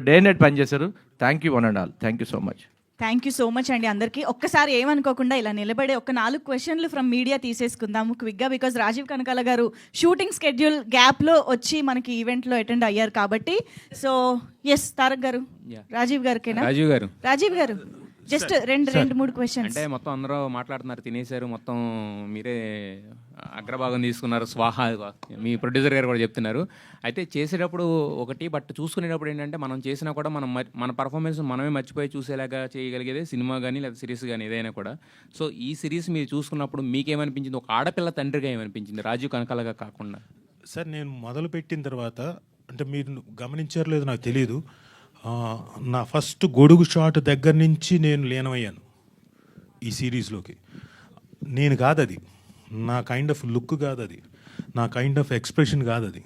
Day night పనిచేశారు. Thank you one and all. Thank you so much. Thank you so much అండి అందరికీ. ఒక్కసారి ఏమనుకోకుండా ఇలా నిలబడే ఒక 4 క్వశ్చన్లు ఫ్రమ్ మీడియా తీసేసుకుందాము క్విక్గా, బికాజ్ రాజీవ్ కనకాల గారు షూటింగ్ స్కెడ్యూల్ గ్యాప్లో వచ్చి మనకి ఈవెంట్లో అటెండ్ అయ్యారు కాబట్టి. సో ఎస్ తారక్ గారు, రాజీవ్ గారికేనా? రాజీవ్ గారు జస్ట్ రెండు మూడు క్వశ్చన్స్. అంటే మొత్తం అందరూ మాట్లాడుతున్నారు, తినేశారు, మొత్తం మీరే అగ్రభాగం తీసుకున్నారు, స్వాహా మీ ప్రొడ్యూసర్ గారు కూడా చెప్తున్నారు. అయితే చేసేటప్పుడు ఒకటి, బట్ చూసుకునేటప్పుడు ఏంటంటే మనం చేసినా కూడా మన పర్ఫార్మెన్స్ మనమే మర్చిపోయి చూసేలాగా చేయగలిగేదే సినిమా కానీ లేదా సిరీస్ కానీ ఏదైనా కూడా. సో ఈ సిరీస్ మీరు చూసుకున్నప్పుడు మీకేమనిపించింది? ఒక ఆడపిల్ల తండ్రిగా ఏమనిపించింది రాజీవ్ కనకాలగా కాకుండా? సార్, నేను మొదలు పెట్టిన తర్వాత, అంటే మీరు గమనించారో లేదో నాకు తెలియదు, నా ఫస్ట్ గొడుగు షాట్ దగ్గర నుంచి నేను లీనమయ్యాను ఈ సిరీస్లోకి. నేను కాదు అది, నా కైండ్ ఆఫ్ లుక్ కాదు అది, నా కైండ్ ఆఫ్ ఎక్స్ప్రెషన్ కాదు అది,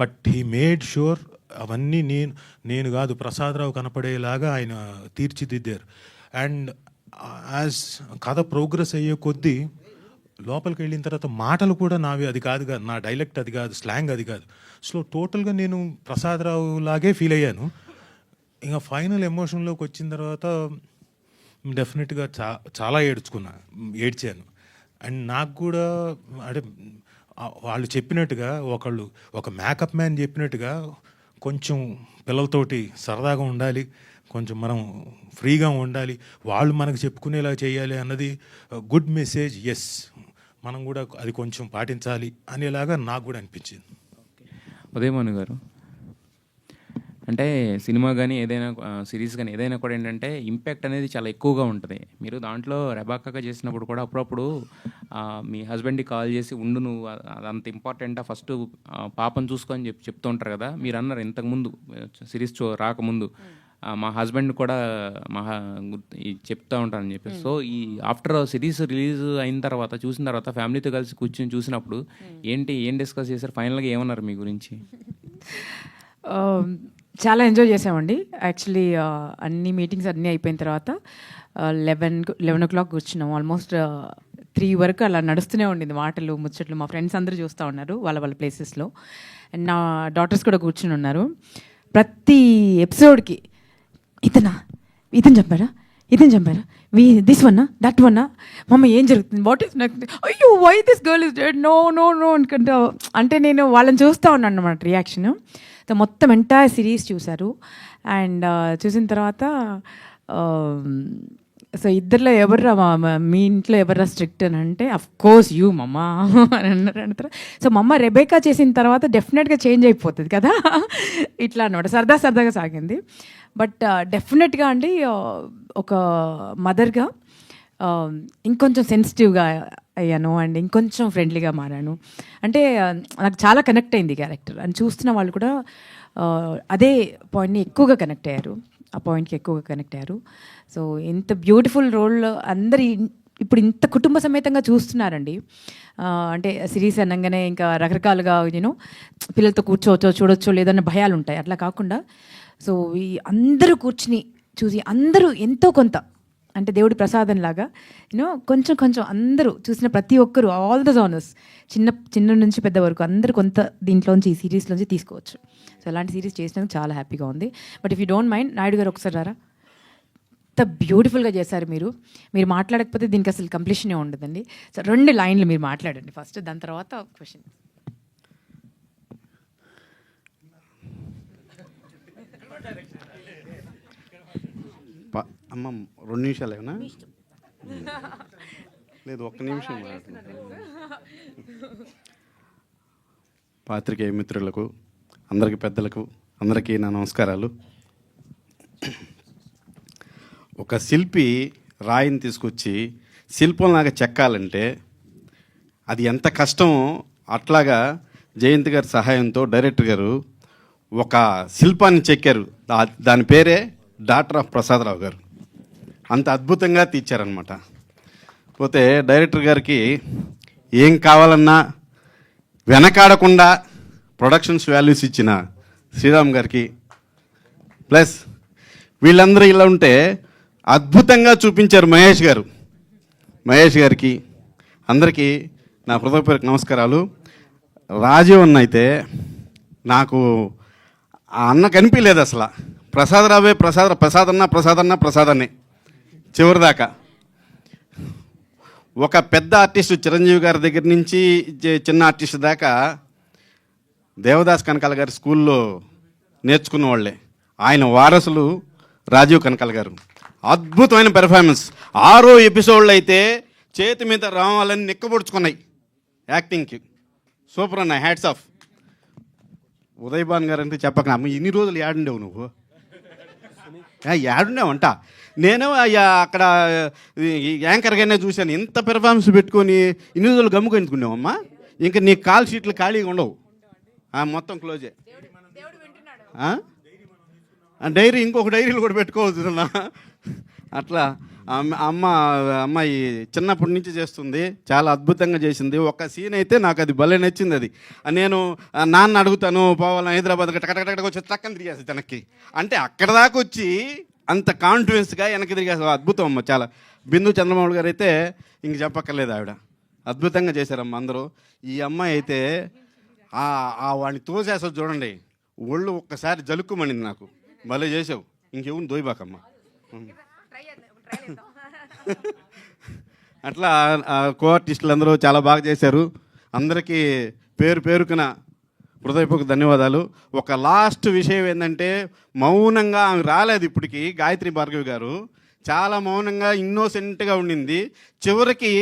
బట్ హీ మేడ్ షూర్ అవన్నీ నేను కాదు, ప్రసాదరావు కనపడేలాగా ఆయన తీర్చిదిద్దారు. అండ్ యాజ్ కథ ప్రోగ్రెస్ అయ్యే కొద్దీ లోపలికి వెళ్ళిన తర్వాత మాటలు కూడా నావి అది కాదు, నా డైలెక్ట్ అది కాదు, స్లాంగ్ అది కాదు. సో టోటల్గా నేను ప్రసాదరావు లాగే ఫీల్ అయ్యాను. ఇంకా ఫైనల్ ఎమోషన్లోకి వచ్చిన తర్వాత డెఫినెట్గా చాలా ఏడ్చాను. అండ్ నాకు కూడా అంటే వాళ్ళు చెప్పినట్టుగా ఒక మేకప్ మ్యాన్ చెప్పినట్టుగా కొంచెం పిల్లలతోటి సరదాగా ఉండాలి, కొంచెం మనం ఫ్రీగా ఉండాలి, వాళ్ళు మనకు చెప్పుకునేలా చేయాలి అన్నది గుడ్ మెసేజ్. ఎస్, మనం కూడా అది కొంచెం పాటించాలి అనేలాగా నాకు కూడా అనిపించింది. ఉదయమోహన్ గారు, అంటే సినిమా కానీ ఏదైనా సిరీస్ కానీ ఏదైనా కూడా ఏంటంటే ఇంపాక్ట్ అనేది చాలా ఎక్కువగా ఉంటుంది. మీరు దాంట్లో రెబాకాగా చేసినప్పుడు కూడా అప్పుడప్పుడు మీ హస్బెండ్కి కాల్ చేసి ఉండు, నువ్వు అదంత ఇంపార్టెంటా, ఫస్ట్ పాపను చూసుకొని చెప్తూ ఉంటారు కదా. మీరు అన్నారు ఇంతకుముందు సిరీస్ రాకముందు మా హస్బెండ్ కూడా చెప్తూ ఉంటానని చెప్పి. సో ఈ ఆఫ్టర్ సిరీస్ రిలీజ్ అయిన తర్వాత చూసిన తర్వాత ఫ్యామిలీతో కలిసి కూర్చొని చూసినప్పుడు ఏం డిస్కస్ చేశారు? ఫైనల్గా ఏమన్నారు మీ గురించి? చాలా ఎంజాయ్ చేసామండి. యాక్చువల్లీ అన్ని మీటింగ్స్ అన్నీ అయిపోయిన తర్వాత 11 o'clock కూర్చున్నాం. ఆల్మోస్ట్ 3 వరకు అలా నడుస్తూనే ఉండింది, మాటలు ముచ్చట్లు. మా ఫ్రెండ్స్ అందరూ చూస్తూ ఉన్నారు వాళ్ళ ప్లేసెస్లో. అండ్ నా డాటర్స్ కూడా కూర్చుని ఉన్నారు. ప్రతి ఎపిసోడ్కి ఇతను చంపారా, దిస్ వన్నా, దట్ వన్నా, మమ్మ ఏం జరుగుతుంది, వాట్ ఈస్ నెక్స్ట్, అయ్యో why this girl is dead, no అనుకుంటా. అంటే నేను వాళ్ళని చూస్తూ ఉన్నాను అన్నమాట రియాక్షన్. మొత్తం ఎంటైర్ సిరీస్ చూశారు. అండ్ చూసిన తర్వాత సో ఇద్దరిలో ఎవర్రా మీ ఇంట్లో ఎవర్రా స్ట్రిక్ట్ అని అంటే, అఫ్ కోర్స్ యూ మమ్మ అని అంటారు. సో మమ్మ రెబేకా చేసిన తర్వాత డెఫినెట్గా చేంజ్ అయిపోతుంది కదా, ఇట్లా అనమాట. సరదాగా సాగింది. బట్ డెఫినెట్గా అండి ఒక మదర్గా ఇంకొంచెం సెన్సిటివ్గా అయ్యాను అండ్ ఇంకొంచెం ఫ్రెండ్లీగా మారాను. అంటే నాకు చాలా కనెక్ట్ అయింది క్యారెక్టర్ అని చూస్తున్న వాళ్ళు కూడా అదే పాయింట్ని ఎక్కువగా కనెక్ట్ అయ్యారు. సో ఇంత బ్యూటిఫుల్ రోల్ అందరు ఇప్పుడు ఇంత కుటుంబ సమేతంగా చూస్తున్నారండి. అంటే సిరీస్ అనగానే ఇంకా రకరకాలుగా పిల్లలతో కూర్చోవచ్చో చూడొచ్చో లేదన్న భయాలు ఉంటాయి. అట్లా కాకుండా సో ఈ అందరూ కూర్చుని చూసి అందరూ ఎంతో కొంత, అంటే దేవుడి ప్రసాదం లాగా కొంచెం అందరూ చూసిన ప్రతి ఒక్కరు, ఆల్ ద జోనర్స్, చిన్న నుంచి పెద్ద వరకు అందరూ కొంత దీంట్లోంచి, ఈ సిరీస్లోంచి తీసుకోవచ్చు. సో అలాంటి సిరీస్ చేసినందుకు చాలా హ్యాపీగా ఉంది. But if you don't mind, Naidu గారు ఒకసారి రారా, ఎంత బ్యూటిఫుల్గా చేశారు మీరు మాట్లాడకపోతే దీనికి అసలు కంప్లీషనే ఉండదండి. సో 2 లైన్లు మీరు మాట్లాడండి ఫస్ట్, దాని తర్వాత క్వశ్చన్. అమ్మ 2 నిమిషాలు ఏమన్నా లేదు, 1 నిమిషం. పాత్రికేయ మిత్రులకు, అందరికీ పెద్దలకు, అందరికీ నా నమస్కారాలు. ఒక శిల్పి రాయిని తీసుకొచ్చి శిల్పంలాగా చెక్కాలంటే అది ఎంత కష్టమో, అట్లాగా జయంత్ గారి సహాయంతో డైరెక్టర్ గారు ఒక శిల్పాన్ని చెక్కారు. దాని పేరే డాక్టర్ ఆఫ్ ప్రసాదరావు గారు. అంత అద్భుతంగా తీర్చారనమాట. పోతే డైరెక్టర్ గారికి ఏం కావాలన్నా వెనకాడకుండా ప్రొడక్షన్స్ వాల్యూస్ ఇచ్చిన శ్రీరామ్ గారికి, ప్లస్ వీళ్ళందరూ ఇలా ఉంటే అద్భుతంగా చూపించారు మహేష్ గారికి, అందరికీ నా హృదయపూర్వక నమస్కారాలు. రాజీవ్ అన్న అయితే నాకు ఆ అన్న కనిపించలేదు అసలు. ప్రసాదరావే ప్రసాదన్నే చివరిదాకా. ఒక పెద్ద ఆర్టిస్ట్ చిరంజీవి గారి దగ్గర నుంచి చిన్న ఆర్టిస్ట్ దాకా దేవదాస్ కనకాల గారి స్కూల్లో నేర్చుకున్న వాళ్ళే. ఆయన వారసులు రాజీవ్ కనకాల గారు. అద్భుతమైన పెర్ఫార్మెన్స్. 6వ ఎపిసోడ్లో అయితే చేతి మీద రావాలని నిక్కబొడుచుకున్నాయి యాక్టింగ్కి. సూపర్ అన్న, హ్యాట్స్ ఆఫ్. ఉదయ్ భాన్ గారు అంటే చెప్పక, అమ్మ ఇన్ని రోజులు యాడుండేవు నువ్వు, యాడుండేవంట. నేను అక్కడ యాంకర్గానే చూశాను. ఇంత పెర్ఫార్మెన్స్ పెట్టుకొని ఇన్ని రోజులు గమ్ముకెందుకున్నావమ్మా, ఇంకా నీ కాల్ షీట్లు ఖాళీగా ఉండవు, మొత్తం క్లోజే. డైరీ ఇంకొక డైరీలు కూడా పెట్టుకోవచ్చు. అట్లా అమ్మాయి చిన్నప్పటి నుంచి చేస్తుంది, చాలా అద్భుతంగా చేసింది. ఒక సీన్ అయితే నాకు అది భలే నచ్చింది. అది నేను నాన్న అడుగుతాను, పోవాలని హైదరాబాద్ టకటకటక వచ్చి టక్కని తిరిగేస్తుంది వెనక్కి. అంటే అక్కడ దాకా వచ్చి అంత కాన్ఫిడెన్స్గా వెనక్కి తిరిగేస్తుంది. అద్భుతం అమ్మ చాలా. బిందు చంద్రమౌళి గారు అయితే ఇంక చెప్పక్కర్లేదు, ఆవిడ అద్భుతంగా చేశారమ్మ అందరూ. ఈ అమ్మాయి అయితే వాడిని తోసేస్తుంది చూడండి, ఒళ్ళు ఒక్కసారి జలుక్కుమనింది నాకు. భలే చేసావు, ఇంకెవరు దోయిబాకమ్మా. అట్లా కో ఆర్టిస్టులు అందరూ చాలా బాగా చేశారు. అందరికీ పేరుకున హృదయపూర్వక ధన్యవాదాలు. ఒక లాస్ట్ విషయం ఏంటంటే, మౌనంగా ఆమె రాలేదు ఇప్పటికి, గాయత్రి భార్గవి గారు చాలా మౌనంగా ఇన్నోసెంట్గా ఉండింది. చివరికి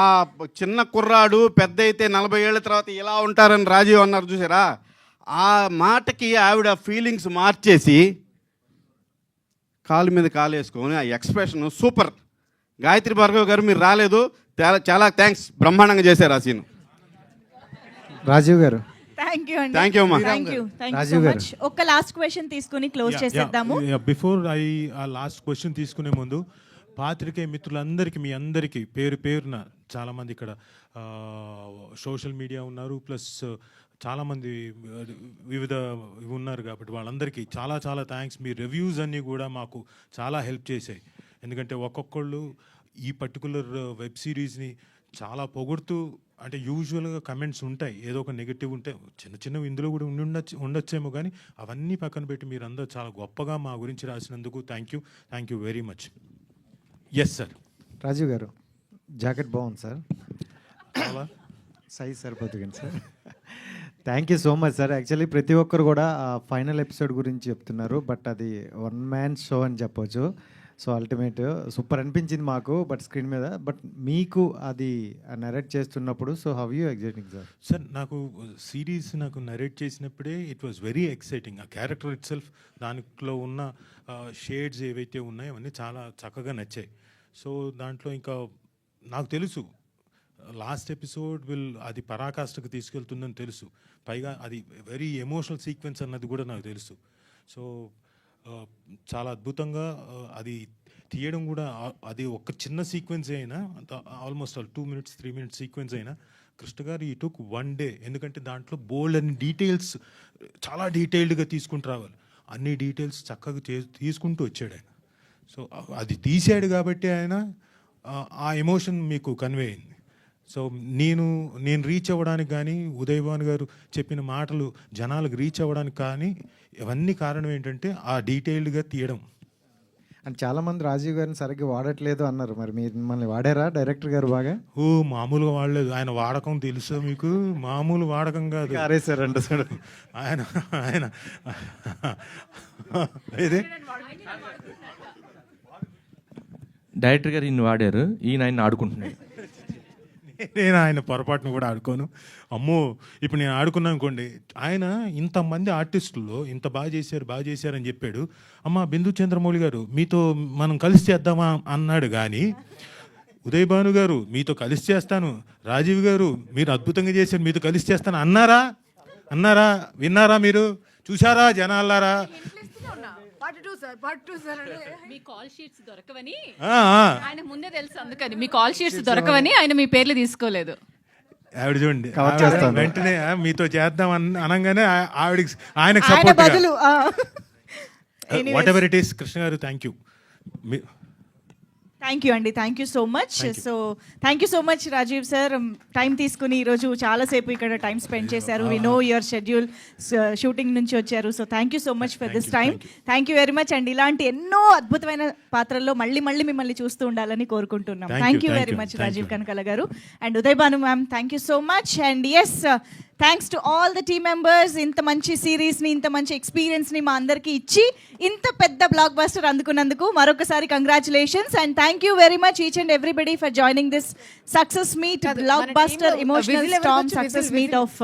ఆ చిన్న కుర్రాడు పెద్ద అయితే 40 ఏళ్ళ తర్వాత ఇలా ఉంటారని రాజీవ్ అన్నారు చూసారా, ఆ మాటకి ఆవిడ ఫీలింగ్స్ మార్చేసి కాలు మీద కాలు వేసుకొని ఆ ఎక్స్ప్రెషన్ సూపర్. గాయత్రి భార్గవ్ గారు మీరు రాలేదు, చాలా థ్యాంక్స్, బ్రహ్మాండంగా చేశారు ఆ సీన్. రాజీవ్ గారు థ్యాంక్ యూ అండి. థ్యాంక్ యూ అమ్మా. థ్యాంక్ యూ సో రాజీవ్ గారు. మచ్. ఒక లాస్ట్ క్వశ్చన్ తీసుకుని క్లోజ్ చేసేద్దాము. బిఫోర్ ఆ లాస్ట్ క్వశ్చన్ తీసుకునే ముందు పాత్రికేయ మిత్రులందరికీ, మీ అందరికీ పేరున, చాలామంది ఇక్కడ సోషల్ మీడియా ఉన్నారు, ప్లస్ చాలామంది వివిధ ఉన్నారు కాబట్టి వాళ్ళందరికీ చాలా థ్యాంక్స్. మీ రివ్యూస్ అన్నీ కూడా మాకు చాలా హెల్ప్ చేశాయి. ఎందుకంటే ఒక్కొక్కళ్ళు ఈ పర్టికులర్ వెబ్ సిరీస్ని చాలా పొగుడుతూ, అంటే యూజువల్గా కమెంట్స్ ఉంటాయి, ఏదో ఒక నెగిటివ్ ఉంటే, చిన్నవి ఇందులో కూడా ఉండొచ్చేమో, కానీ అవన్నీ పక్కన పెట్టి మీరందరూ చాలా గొప్పగా మా గురించి రాసినందుకు thank you very much. Yes sir. Rajiv garu jacket బాగుంది సార్, చాలా సైజ్ సరిపోతుంది sir. Thank you so much sir. Actually ప్రతి ఒక్కరు కూడా ఫైనల్ ఎపిసోడ్ గురించి చెప్తున్నారు, బట్ అది వన్ మ్యాన్ షో అని చెప్పొచ్చు. సో అల్టిమేట్ సూపర్ అనిపించింది మాకు, బట్ స్క్రీన్ మీద. బట్ మీకు అది నరేట్ చేస్తున్నప్పుడు, so how you exciting sir? Sir నాకు సిరీస్ నరేట్ చేసినప్పుడే ఇట్ వాజ్ వెరీ ఎక్సైటింగ్. ఆ క్యారెక్టర్ ఇట్ సెల్ఫ్, దాంట్లో ఉన్న షేడ్స్ ఏవైతే ఉన్నాయో అవన్నీ చాలా చక్కగా నచ్చాయి. సో దాంట్లో ఇంకా నాకు తెలుసు లాస్ట్ ఎపిసోడ్ అది పరాకాష్ఠకు తీసుకెళ్తుందని తెలుసు. పైగా అది వెరీ ఎమోషనల్ సీక్వెన్స్ అన్నది కూడా నాకు తెలుసు. సో చాలా అద్భుతంగా అది తీయడం కూడా. అది ఒక చిన్న సీక్వెన్స్ అయినా, ఆల్మోస్ట్ 2 minutes 3 minutes సీక్వెన్స్ అయినా, కృష్ణ గారు ఈ టుక్ 1 day. ఎందుకంటే దాంట్లో బోల్డ్ అన్ని డీటెయిల్స్ చాలా డీటెయిల్డ్గా తీసుకుంటూ రావాలి. అన్ని డీటెయిల్స్ చక్కగా తీసుకుంటూ వచ్చాడు ఆయన. సో అది తీసాడు కాబట్టి ఆయన ఆ ఎమోషన్ మీకు కన్వే అయింది. సో నేను రీచ్ అవ్వడానికి కానీ, ఉదయ్ భాన్ గారు చెప్పిన మాటలు జనాలకు రీచ్ అవ్వడానికి కానీ, ఇవన్నీ కారణం ఏంటంటే ఆ డీటెయిల్డ్గా తీయడం. అండ్ చాలామంది రాజీవ్ గారిని సరిగ్గా వాడట్లేదు అన్నారు, మరి మీరు మిమ్మల్ని వాడారా డైరెక్టర్ గారు బాగా? మామూలుగా వాడలేదు. ఆయన వాడకం తెలుసు మీకు, మామూలు వాడకం కాదు. అరే సార్ అంటే సార్ ఆయన ఇదే డైరెక్టర్ గారు ఇన్ని వాడారు, ఈయన ఆయన ఆడుకుంటున్నాడు. నేను ఆయన పొరపాటును కూడా ఆడుకోను. అమ్మో, ఇప్పుడు నేను ఆడుకున్నాను అనుకోండి, ఆయన ఇంతమంది ఆర్టిస్టుల్లో ఇంత బాగా చేశారని చెప్పాడు. అమ్మ బిందు చంద్రమౌళి గారు మీతో మనం కలిసి చేద్దామా అన్నాడు. కానీ ఉదయ్ భాను గారు మీతో కలిసి చేస్తాను, రాజీవ్ గారు మీరు అద్భుతంగా చేశారు మీతో కలిసి చేస్తాను అన్నారా? విన్నారా? మీరు చూసారా జనాలారా? మీ కాల్ షీట్స్ దొరకవని ఆయన ముందే తెలుసు, అందుకని మీ కాల్ షీట్స్ దొరకవని ఆయన మీ పేర్లు తీసుకోలేదు. ఆవిడ చూడండి, వెంటనే మీతో చేద్దాం అనగానే ఆవిడకి ఆయనకు support. Whatever it is, Krishna గారు థ్యాంక్ యూ. థ్యాంక్ యూ అండి, thank you so much. So thank you so much Rajiv sir, time తీసుకుని ఈరోజు చాలాసేపు ఇక్కడ టైం స్పెండ్ చేశారు. We know your schedule, shooting నుంచి వచ్చారు. So thank you so much for this time. Thank you very much and ఇలాంటి ఎన్నో అద్భుతమైన పాత్రల్లో మళ్ళీ మళ్ళీ మిమ్మల్ని చూస్తూ ఉండాలని కోరుకుంటున్నాం. Thank you very much Rajiv Kanakala garu and Uday Bhanu ma'am, thank you so much. And yes, thanks to all the team members. ఇంత మంచి సిరీస్ని, ఇంత మంచి ఎక్స్పీరియన్స్ని మా అందరికీ ఇచ్చి ఇంత పెద్ద బ్లాక్ బస్టర్ అందుకున్నందుకు మరొకసారి congratulations and thank you very much each and everybody for joining this success meet, block buster emotional Storm success meet of